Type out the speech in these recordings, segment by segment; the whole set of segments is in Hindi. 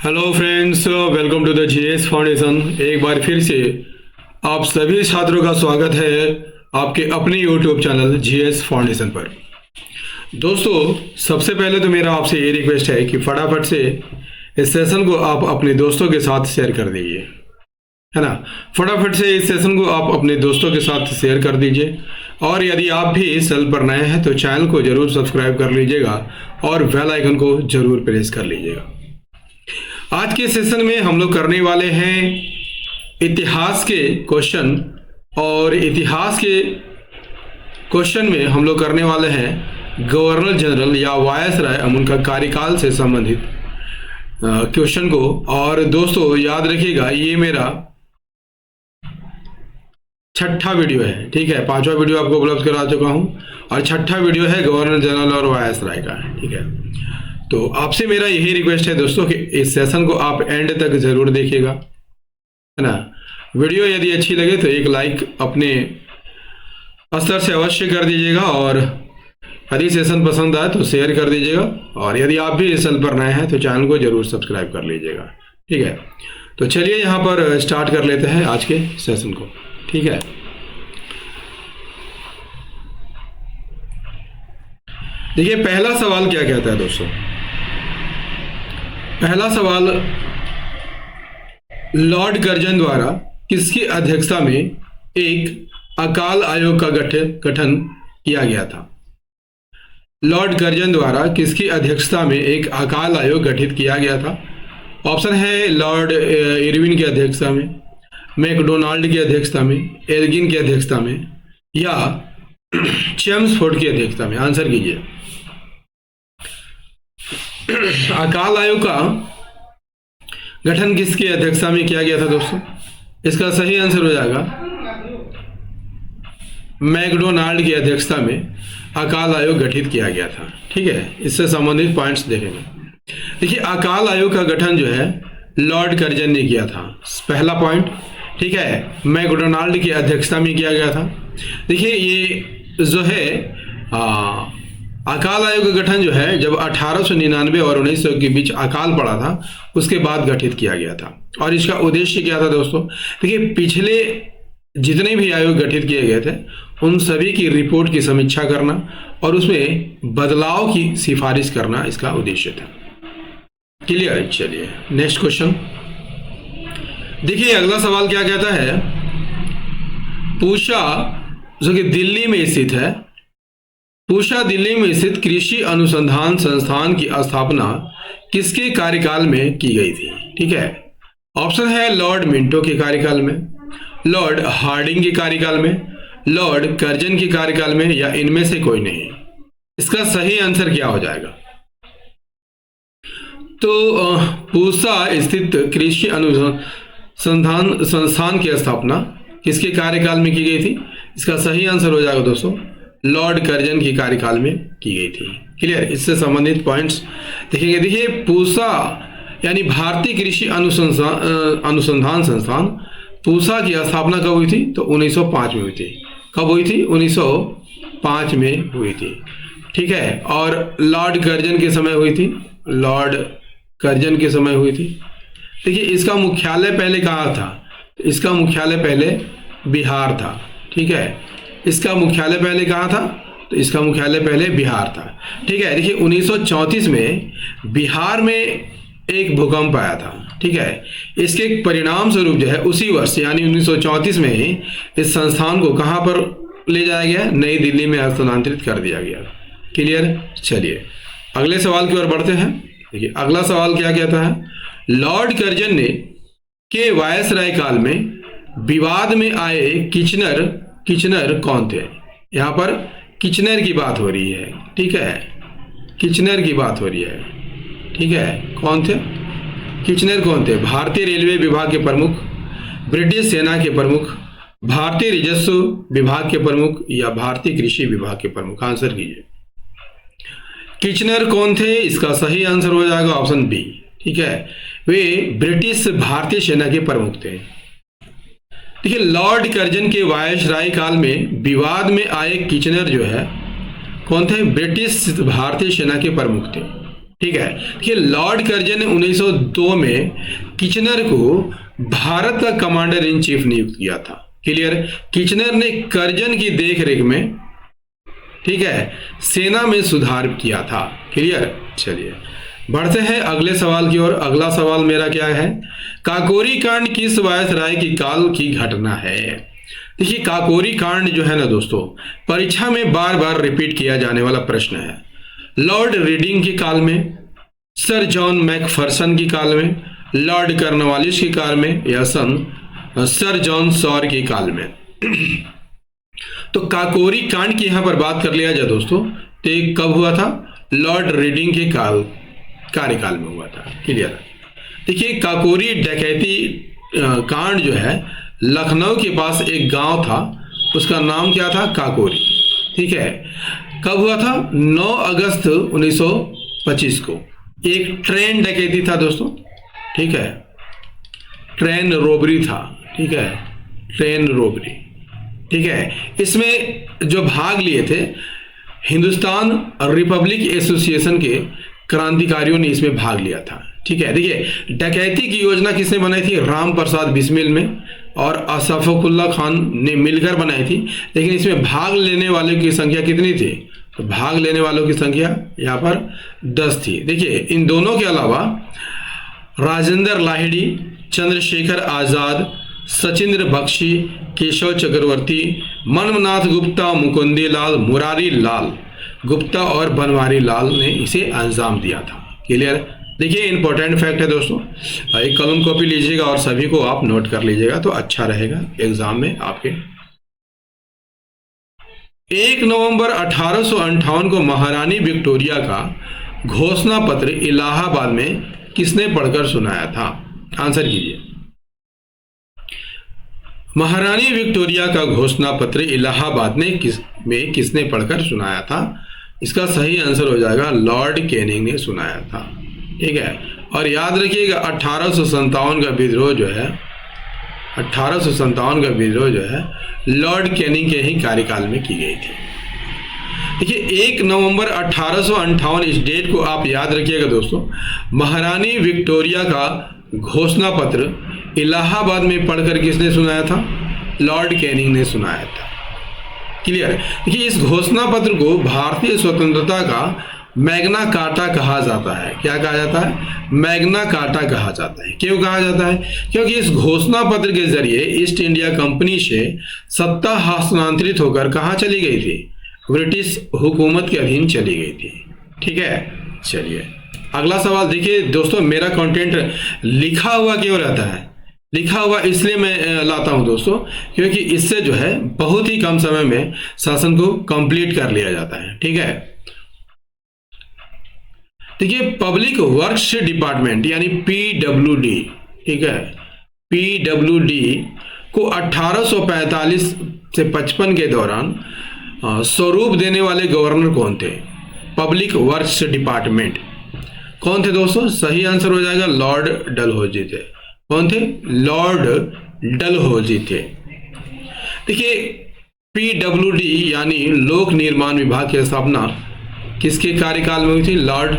Hello friends, welcome to the GS foundation. एक बार फिर से आप सभी छात्रों का स्वागत है आपके अपने यूट्यूब चैनल जीएस फाउंडेशन पर। दोस्तों, सबसे पहले तो मेरा आपसे ये रिक्वेस्ट है कि फटाफट से इस सेशन को आप अपने दोस्तों के साथ शेयर कर दीजिए, है ना। फटाफट से इस सेशन को आप अपने दोस्तों के साथ शेयर कर दीजिए। और यदि आप भी इस चैनल पर नए हैं तो चैनल को जरूर सब्सक्राइब कर लीजिएगा और बेल आइकन को जरूर प्रेस कर लीजिएगा। आज के सेशन में हम लोग करने वाले हैं इतिहास के क्वेश्चन, और इतिहास के क्वेश्चन में हम लोग करने वाले हैं गवर्नर जनरल या वायसराय उनका कार्यकाल से संबंधित क्वेश्चन को। और दोस्तों याद रखिएगा, ये मेरा छठा वीडियो है, ठीक है। पांचवा वीडियो आपको उपलब्ध करा चुका हूं और छठा वीडियो है गवर्नर जनरल और वायसराय का, ठीक है। तो आपसे मेरा यही रिक्वेस्ट है दोस्तों कि इस सेशन को आप एंड तक जरूर देखिएगा, है ना। वीडियो यदि अच्छी लगे तो एक लाइक अपने स्तर से अवश्य कर दीजिएगा, और यदि सेशन पसंद आए तो शेयर कर दीजिएगा। और यदि आप भी इस चैनल पर नए हैं तो चैनल को जरूर सब्सक्राइब कर लीजिएगा, ठीक है। तो चलिए यहाँ पर स्टार्ट कर लेते हैं आज के सेशन को, ठीक है। देखिए, पहला सवाल क्या कहता है दोस्तों। पहला सवाल, लॉर्ड कर्जन द्वारा किसकी अध्यक्षता में एक अकाल आयोग का गठन किया गया था। लॉर्ड कर्जन द्वारा किसकी अध्यक्षता में एक अकाल आयोग गठित किया गया था। ऑप्शन है लॉर्ड इरविन की अध्यक्षता में, मैकडोनाल्ड की अध्यक्षता में, एल्गिन की अध्यक्षता में, या चेम्सफोर्ड की अध्यक्षता में। आंसर कीजिए। अकाल आयोग का गठन किसकी अध्यक्षता में किया गया था दोस्तों। इसका सही आंसर हो जाएगा मैकडोनाल्ड की अध्यक्षता में अकाल आयोग गठित किया गया था, ठीक है। इससे संबंधित पॉइंट्स देखेंगे। देखिए, अकाल आयोग का गठन जो है लॉर्ड कर्जन ने किया था, पहला पॉइंट, ठीक है। मैकडोनाल्ड की अध्यक्षता में किया गया था। देखिए, ये जो है अकाल आयोग का गठन जो है जब 1899 और 1900 के बीच अकाल पड़ा था उसके बाद गठित किया गया था। और इसका उद्देश्य क्या था दोस्तों। देखिए, पिछले जितने भी आयोग गठित किए गए थे उन सभी की रिपोर्ट की समीक्षा करना और उसमें बदलाव की सिफारिश करना इसका उद्देश्य था। क्लियर। चलिए नेक्स्ट क्वेश्चन देखिए। अगला सवाल क्या कहता है। पूषा, जो कि दिल्ली में स्थित है, पूषा दिल्ली में स्थित कृषि अनुसंधान संस्थान की स्थापना किसके कार्यकाल में की गई थी, ठीक है। ऑप्शन है लॉर्ड मिंटो के कार्यकाल में, लॉर्ड हार्डिंग के कार्यकाल में, लॉर्ड कर्जन के कार्यकाल में, या इनमें से कोई नहीं। इसका सही आंसर क्या हो जाएगा। तो पूषा स्थित कृषि अनुसंधान संस्थान की स्थापना किसके कार्यकाल में की गई थी। इसका सही आंसर हो जाएगा दोस्तों लॉर्ड कर्जन की कार्यकाल में की गई थी। क्लियर। इससे संबंधित पॉइंट्स देखेंगे। देखिए, पूषा यानी भारतीय कृषि अनुसंधान संस्थान, पूषा की स्थापना कब हुई थी तो 1905 में हुई थी। कब हुई थी 1905 में हुई थी, ठीक है। और लॉर्ड कर्जन के समय हुई थी, लॉर्ड कर्जन के समय हुई थी। देखिए, इसका मुख्यालय पहले कहाँ था। इसका मुख्यालय पहले बिहार था, ठीक है। इसका मुख्यालय पहले कहाँ था तो इसका मुख्यालय पहले बिहार था, ठीक है। देखिए, 1934 में बिहार में एक भूकंप आया था, ठीक है। इसके परिणाम स्वरूप जो है उसी वर्ष यानी 1934 में ही इस संस्थान को कहाँ पर ले जाया गया, नई दिल्ली में हस्तांतरित कर दिया गया। क्लियर। चलिए अगले सवाल की ओर बढ़ते हैं। देखिए, अगला सवाल क्या कहता है। लॉर्ड कर्जन ने के वायसराय काल में विवाद में आए किचनर कौन थे। यहां पर किचनर की बात हो रही है, ठीक है। किचनर की बात हो रही है, ठीक है। कौन थे किचनर? कौन थे? भारतीय रेलवे विभाग के प्रमुख, ब्रिटिश सेना के प्रमुख, भारतीय राजस्व विभाग के प्रमुख, या भारतीय कृषि विभाग के प्रमुख। आंसर कीजिए। किचनर कौन थे? इसका सही आंसर हो जाएगा ऑप्शन बी, ठीक है। वे ब्रिटिश भारतीय सेना के प्रमुख थे। देखिए, लॉर्ड कर्जन के वायसराय काल में विवाद में आए किचनर जो है कौन थे? ब्रिटिश भारतीय सेना के प्रमुख थे, ठीक है, देखिए लॉर्ड कर्जन ने 1902 में किचनर को भारत का कमांडर इन चीफ नियुक्त किया था। क्लियर। किचनर ने कर्जन की देखरेख में, ठीक है, सेना में सुधार किया था। क्लियर। चलिए बढ़ते हैं अगले सवाल की ओर। अगला सवाल मेरा क्या है, काकोरी कांड किस वायसराय की काल की घटना है। देखिए काकोरी कांड जो है ना दोस्तों, परीक्षा में बार बार रिपीट किया जाने वाला प्रश्न है। लॉर्ड रीडिंग के काल में, सर जॉन मैकफर्सन की काल में, लॉर्ड कर्नवालिस की काल में, या सर जॉन सॉर की काल में। तो काकोरी कांड की यहां पर बात कर लिया जाए दोस्तों, तो ये कब हुआ था, लॉर्ड रीडिंग के कार्यकाल में हुआ था। क्लियर। देखिए काकोरी डकैती कांड जो है, लखनऊ के पास एक गांव था, उसका नाम क्या था, काकोरी। ठीक है, कब हुआ था, 9 अगस्त 1925 को। एक ट्रेन डकैती था दोस्तों, ठीक है, ट्रेन रोबरी था, ठीक है, ट्रेन रोबरी, ठीक है। इसमें जो भाग लिए थे हिंदुस्तान रिपब्लिक एसोसिएशन के क्रांतिकारियों ने इसमें भाग लिया था। ठीक है, देखिए डकैती की योजना किसने बनाई थी, राम प्रसाद बिस्मिल में और अशफाकुल्ला खान ने मिलकर बनाई थी। लेकिन इसमें भाग लेने वालों की संख्या कितनी थी, तो भाग लेने वालों की संख्या यहाँ पर 10 थी। देखिए इन दोनों के अलावा राजेंद्र लाहिड़ी, चंद्रशेखर आजाद, सचिंद्र बख्शी, केशव चक्रवर्ती, मनमनाथ गुप्ता, मुकुंदी लाल, मुरारी लाल गुप्ता और बनवारी लाल ने इसे अंजाम दिया था। क्लियर। देखिए इंपॉर्टेंट फैक्ट है दोस्तों, एक कलम कॉपी लीजिएगा और सभी को आप नोट कर लीजिएगा तो अच्छा रहेगा एग्जाम में आपके। 1 नवंबर 1858 को महारानी विक्टोरिया का घोषणा पत्र इलाहाबाद में किसने पढ़कर सुनाया था, आंसर कीजिए। महारानी विक्टोरिया का घोषणा पत्र इलाहाबाद में किसने पढ़कर सुनाया था, इसका सही आंसर हो जाएगा लॉर्ड कैनिंग ने सुनाया था। ठीक है, और याद रखिएगा 1857 का विद्रोह जो है, 1857 का विद्रोह जो है लॉर्ड कैनिंग के ही कार्यकाल में की गई थी। देखिए 1 नवंबर 1858 इस डेट को आप याद रखिएगा दोस्तों। महारानी विक्टोरिया का घोषणा पत्र इलाहाबाद में पढ़कर किसने सुनाया था, लॉर्ड कैनिंग ने सुनाया था। क्लियर। देखिए इस घोषणा पत्र को भारतीय स्वतंत्रता का मैग्ना कार्टा कहा जाता है। क्या कहा जाता है, मैग्ना कार्टा कहा जाता है। क्यों कहा जाता है, क्योंकि इस घोषणा पत्र के जरिए ईस्ट इंडिया कंपनी से सत्ता हस्तांतरित होकर कहाँ चली गई थी, ब्रिटिश हुकूमत के अधीन चली गई थी। ठीक है, चलिए अगला सवाल देखिए दोस्तों। मेरा कंटेंट लिखा हुआ क्यों रहता है, लिखा हुआ इसलिए मैं लाता हूं दोस्तों क्योंकि इससे जो है बहुत ही कम समय में शासन को कंप्लीट कर लिया जाता है। ठीक है, देखिए पब्लिक वर्क्स डिपार्टमेंट यानी पीडब्ल्यूडी, ठीक है, पीडब्ल्यूडी को 1845 से 55 के दौरान स्वरूप देने वाले गवर्नर कौन थे, पब्लिक वर्क्स डिपार्टमेंट कौन थे दोस्तों, सही आंसर हो जाएगा लॉर्ड डलहौजी थे। कौन थे, लॉर्ड डलहौजी थे। देखिए पीडब्ल्यूडी यानी लोक निर्माण विभाग की स्थापना किसके कार्यकाल में हुई थी, लॉर्ड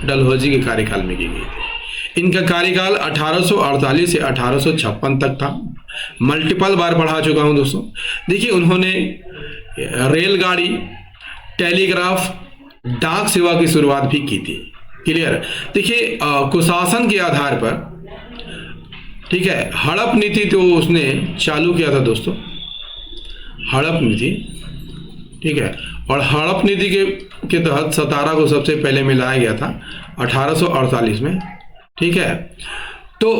डलहौजी के कार्यकाल में की गई थी। इनका कार्यकाल 1848 से 1856 तक था। मल्टीपल बार पढ़ा चुका हूं दोस्तों। देखिए उन्होंने रेलगाड़ी, टेलीग्राफ, डाक सेवा की शुरुआत भी की थी। क्लियर। देखिए कुशासन के आधार पर, ठीक है, हड़प नीति तो उसने चालू किया था दोस्तों, हड़प नीति। ठीक है, और हड़प नीति के तहत सतारा को सबसे पहले मिलाया गया था 1848 में। ठीक है, तो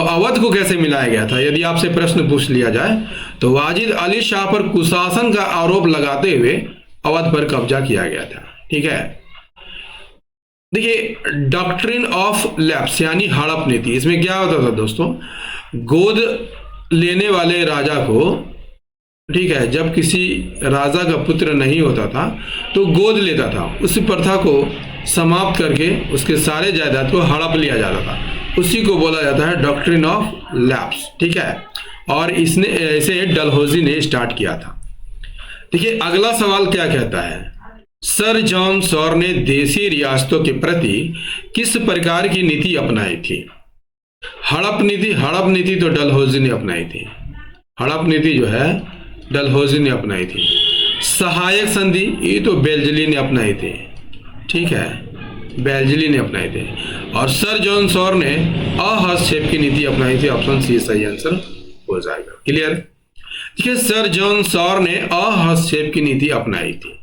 अवध को कैसे मिलाया गया था, यदि आपसे प्रश्न पूछ लिया जाए तो वाजिद अली शाह पर कुशासन का आरोप लगाते हुए अवध पर कब्जा किया गया था। ठीक है, देखिए डॉक्ट्रिन ऑफ लैप्स यानी हड़प नीति, इसमें क्या होता था दोस्तों, गोद लेने वाले राजा को, ठीक है, जब किसी राजा का पुत्र नहीं होता था तो गोद लेता था, उस प्रथा को समाप्त करके उसके सारे जायदाद को हड़प लिया जाता था, उसी को बोला जाता है डॉक्ट्रिन ऑफ लैप्स। ठीक है, और इसने इसे डलहौजी ने स्टार्ट किया था। देखिए अगला सवाल क्या कहता है, सर जॉन सॉर ने देशी रियासतों के प्रति किस प्रकार की नीति अपनाई थी? हड़प नीति तो डलहौजी ने अपनाई थी। हड़प नीति जो है डलहौजी ने अपनाई थी। सहायक संधि ये तो बेल्जली ने अपनाई थी, ठीक है, बेल्जली ने अपनाई थी। और सर जॉन सॉर ने अहस्तक्षेप की नीति अपनाई थी। ऑप्शन सी सही आंसर हो जाएगा। क्लियर? देखिए, सर जॉन सॉर ने अहस्तक्षेप की नीति अपनाई थी।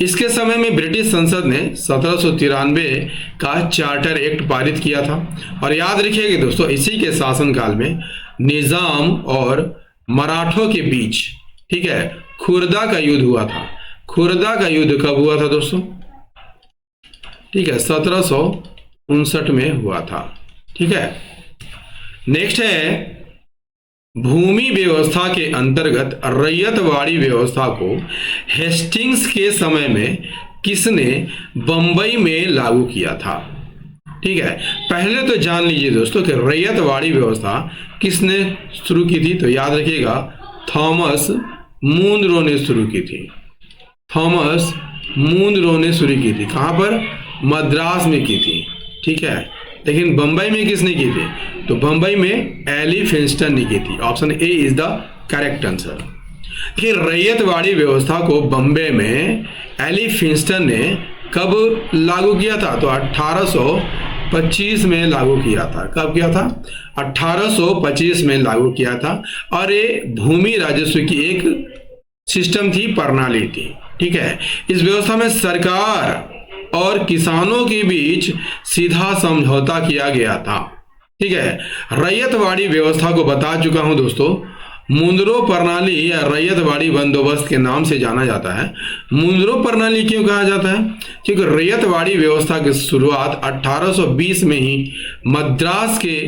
इसके समय में ब्रिटिश संसद ने 1793 का चार्टर एक्ट पारित किया था। और याद रखिएगा दोस्तों, इसी के शासनकाल में निजाम और मराठों के बीच, ठीक है, खुर्दा का युद्ध हुआ था। खुर्दा का युद्ध कब हुआ था दोस्तों? ठीक है, 1759 में हुआ था। ठीक है, नेक्स्ट है, भूमि व्यवस्था के अंतर्गत रैयतवाड़ी व्यवस्था को हेस्टिंग्स के समय में किसने बंबई में लागू किया था? ठीक है, पहले तो जान लीजिए दोस्तों कि रैयतवाड़ी व्यवस्था किसने शुरू की थी। तो याद रखिएगा, थॉमस मुनरो ने शुरू की थी। थॉमस मुनरो ने शुरू की थी। कहां पर? मद्रास में की थी। ठीक है, लेकिन बंबई में किसने की थी? तो बंबई में एलिफिंस्टन ने की थी। Option A is the correct answer. देखिए, रैयतवाड़ी व्यवस्था को बंबई में एलिफिंस्टन ने कब लागू किया था? तो 1825 में लागू किया था। कब किया था? 1825 में लागू किया था। और ये भूमि राजस्व की एक सिस्टम थी, प्रणाली थी। ठीक है, इस व्यवस्था में सरकार और किसानों के बीच सीधा समझौता किया गया था। ठीक है, रैयतवाड़ी व्यवस्था को बता चुका हूं दोस्तों। मुनरो प्रणाली या रैयतवाड़ी बंदोबस्त के नाम से जाना जाता है। मुनरो प्रणाली क्यों कहा जाता है? क्योंकि रैयतवाड़ी व्यवस्था की शुरुआत 1820 में ही मद्रास के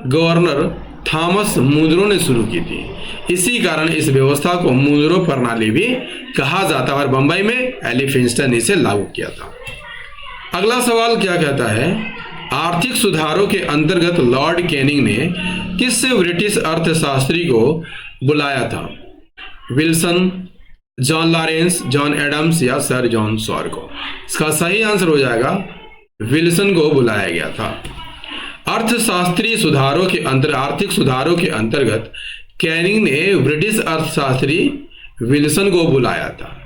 गवर्नर थॉमस मुनरो ने शुरू की थी। इसी कारण इस व्यवस्था को मुनरो प्रणाली भी कहा जाता है और बंबई में एलिफिंस्टन ने इसे लागू किया था। अगला सवाल क्या कहता है? आर्थिक सुधारों के अंतर्गत लॉर्ड कैनिंग ने किस ब्रिटिश अर्थशास्त्री को बुलाया था? Wilson, John Lawrence, John Adams या सर जॉन सॉर को? इसका सही आंसर हो जाएगा विल्सन को बुलाया गया था। अर्थशास्त्री सुधारों के आर्थिक सुधारों के अंतर्गत कैनिंग ने ब्रिटिश अर्थशास्त्री विल्सन को बुलाया था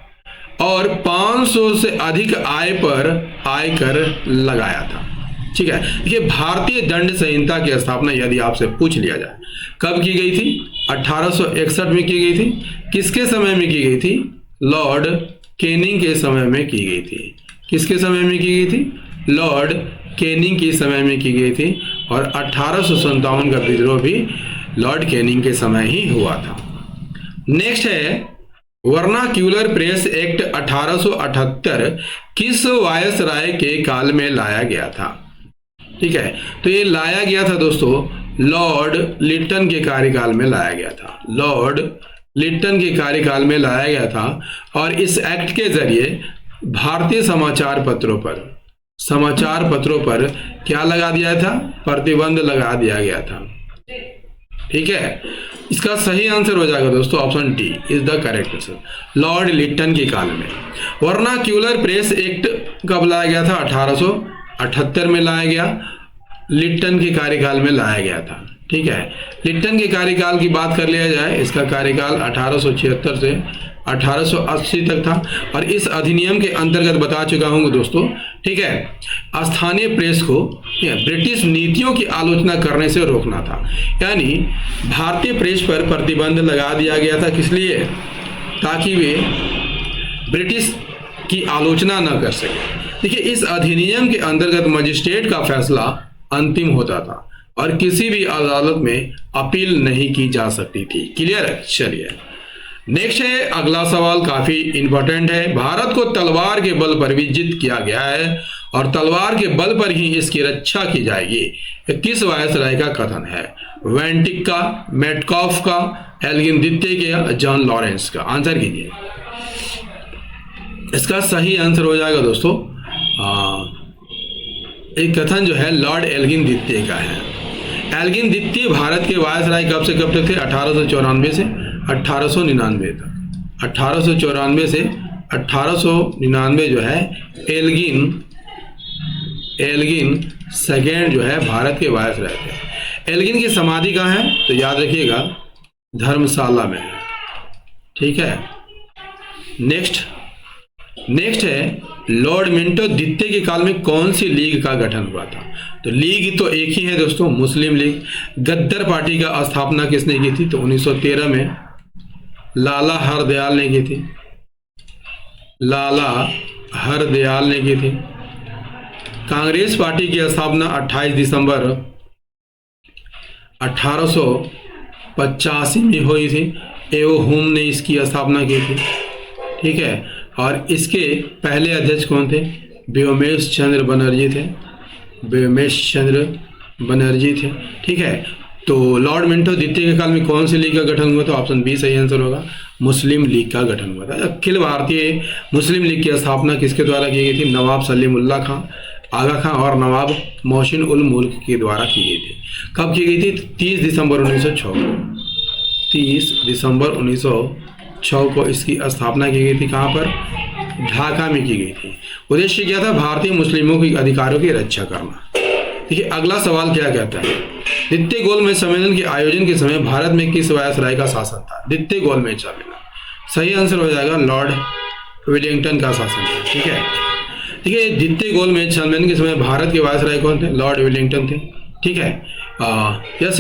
और 500 से अधिक आय पर आयकर लगाया था। ठीक है, देखिए, भारतीय दंड संहिता की स्थापना यदि आपसे पूछ लिया जाए कब की गई थी? 1861 में की गई थी। किसके समय में की गई थी? लॉर्ड कैनिंग के समय में की गई थी। किसके समय में की गई थी? लॉर्ड कैनिंग के समय में की गई थी। और 1857 का विद्रोह भी लॉर्ड कैनिंग के समय ही हुआ था। नेक्स्ट है, वर्नाक्यूलर प्रेस एक्ट 1878 किस वायसराय के काल में लाया गया था? ठीक है, तो ये लाया गया था दोस्तों लॉर्ड लिटन के कार्यकाल में लाया गया था। लॉर्ड लिटन के कार्यकाल में लाया गया था। और इस एक्ट के जरिए भारतीय समाचार पत्रों पर क्या लगा दिया था? प्रतिबंध लगा दिया गया था। ठीक है, इसका सही आंसर हो जाएगा दोस्तों option D is the correct answer. Lord Lytton के काल में। वर्नाक्यूलर प्रेस एक्ट कब लाया गया था? 1878 में लाया गया। लिटन के कार्यकाल में लाया गया था। ठीक है, लिटन के कार्यकाल की बात कर लिया जाए, इसका कार्यकाल 1876 से 1880 तक था। और इस अधिनियम के अंतर्गत बता चुका हूं दोस्तों, ठीक है, स्थानीय प्रेस को ब्रिटिश नीतियों की आलोचना करने से रोकना था। यानी भारतीय प्रेस पर प्रतिबंध लगा दिया गया था। किस लिए? ताकि वे ब्रिटिश की आलोचना न कर सके। देखिए, इस अधिनियम के अंतर्गत मजिस्ट्रेट का फैसला अंतिम होता था और किसी भी अदालत में अपील नहीं की जा सकती थी। क्लियर है? चलिए नेक्स्ट है, अगला सवाल काफी इंपॉर्टेंट है। भारत को तलवार के बल पर विजित किया गया है और तलवार के बल पर ही इसकी रक्षा की जाएगी। किस वायसराय का कथन है? वेंटिक का, मेटकॉफ का, एल्गिन द्वितीय के या जॉन लॉरेंस का? आंसर कीजिए। इसका सही आंसर हो जाएगा दोस्तों, एक कथन जो है लॉर्ड एल्गिन द्वितीय का है। एल्गिन द्वितीय भारत के वायसराय कब से कब तक थे? 1894 से 1899 तक। 1894 से 1899 जो है एल्गिन सेकेंड जो है भारत के वायसराय थे। एल्गिन की समाधि कहाँ है? तो याद रखिएगा धर्मशाला में है। ठीक है, नेक्स्ट है लॉर्ड मिंटो द्वितीय के काल में कौन सी लीग का गठन हुआ था? तो लीग तो एक ही है दोस्तों, मुस्लिम लीग। गद्दर पार्टी का स्थापना किसने की थी? तो 1913 में लाला हरदयाल ने की थी। लाला हरदयाल ने की थी। कांग्रेस पार्टी की स्थापना 28 दिसंबर 1885 में हुई थी। एओ हुम ने इसकी स्थापना की थी। ठीक है, और इसके पहले अध्यक्ष कौन थे? व्योमेश चंद्र बनर्जी थे। ठीक है, तो लॉर्ड मिंटो द्वितीय के काल में कौन सी लीग का गठन हुआ? तो ऑप्शन बी सही आंसर होगा, मुस्लिम लीग का गठन हुआ था। अखिल भारतीय मुस्लिम लीग की स्थापना किसके द्वारा की गई थी? नवाब सलीमुल्लाह खां, आगा खां और नवाब मोहसिन उल मुल्क के द्वारा की गई थी। कब की गई थी? 30 दिसंबर 1906 को। 30 दिसंबर 1906 को इसकी स्थापना की गई थी। कहाँ पर? ढाका में की गई थी। उद्देश्य क्या था? भारतीय मुस्लिमों के अधिकारों की रक्षा करना। देखिए अगला सवाल क्या कहता है? द्वितीय गोलमेज सम्मेलन के आयोजन के समय भारत में किस वायसराय का शासन था? द्वितीय गोलमेज सम्मेलन सही आंसर हो जाएगा लॉर्ड वेलिंगटन का शासन था। ठीक है, देखिए द्वितीय गोलमेज सम्मेलन के समय भारत के वायसराय कौन थे? लॉर्ड वेलिंगटन थे। ठीक है, यह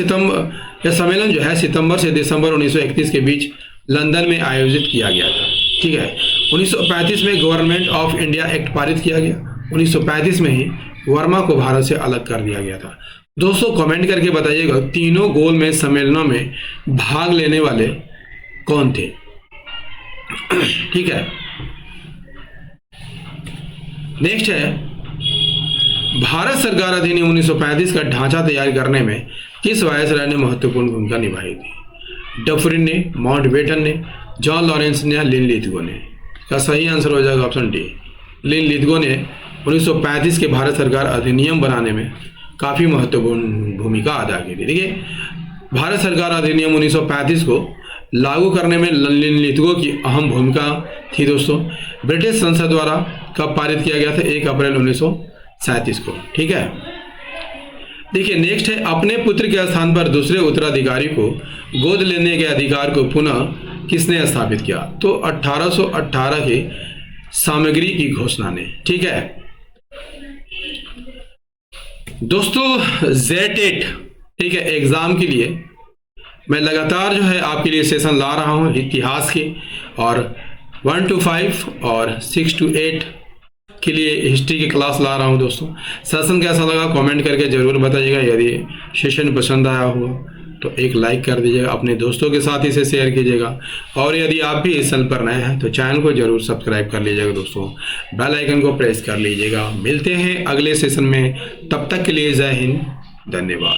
सम्मेलन जो है सितंबर से दिसंबर 1931 के बीच लंदन में आयोजित किया गया था। ठीक है, 1935 में गवर्नमेंट ऑफ इंडिया एक्ट पारित किया गया। 1935 में ही वर्मा को भारत से अलग कर दिया गया था। दोस्तों कमेंट करके बताइएगा तीनों गोलमेज सम्मेलनों में भाग लेने वाले कौन थे? ठीक है, नेक्स्ट है भारत सरकार अधिनियम 1935 का ढांचा तैयार करने में किस वायसराय ने महत्वपूर्ण भूमिका निभाई थी? डफरिन ने, माउंटबेटन ने, जॉन लॉरेंस ने या लिनलिथगो ने? का सही आंसर हो जाएगा ऑप्शन डी, लिनलिथगो ने 1935 के भारत सरकार अधिनियम बनाने में काफ़ी महत्वपूर्ण भूमिका अदा की थी। देखिए भारत सरकार अधिनियम 1935 को लागू करने में लिनलिथगो की अहम भूमिका थी। दोस्तों ब्रिटिश संसद द्वारा कब पारित किया गया था? 1 अप्रैल 1937 को। ठीक है, देखिए नेक्स्ट है अपने पुत्र के स्थान पर दूसरे उत्तराधिकारी को गोद लेने के अधिकार को पुनः किसने स्थापित किया? तो 1818 की सामग्री की घोषणा ने। ठीक है दोस्तों जेटेट ठीक है एग्जाम के लिए मैं लगातार जो है आपके लिए सेशन ला रहा हूं इतिहास के, और 1 to 5 और 6 to 8 के लिए हिस्ट्री की क्लास ला रहा हूं। दोस्तों सेशन कैसा लगा कमेंट करके जरूर बताइएगा। यदि सेशन पसंद आया हो तो एक लाइक कर दीजिएगा, अपने दोस्तों के साथ इसे शेयर कीजिएगा, और यदि आप भी इस चैनल पर नए हैं तो चैनल को जरूर सब्सक्राइब कर लीजिएगा। दोस्तों बेल आइकन को प्रेस कर लीजिएगा। मिलते हैं अगले सेशन में, तब तक के लिए जय हिंद, धन्यवाद।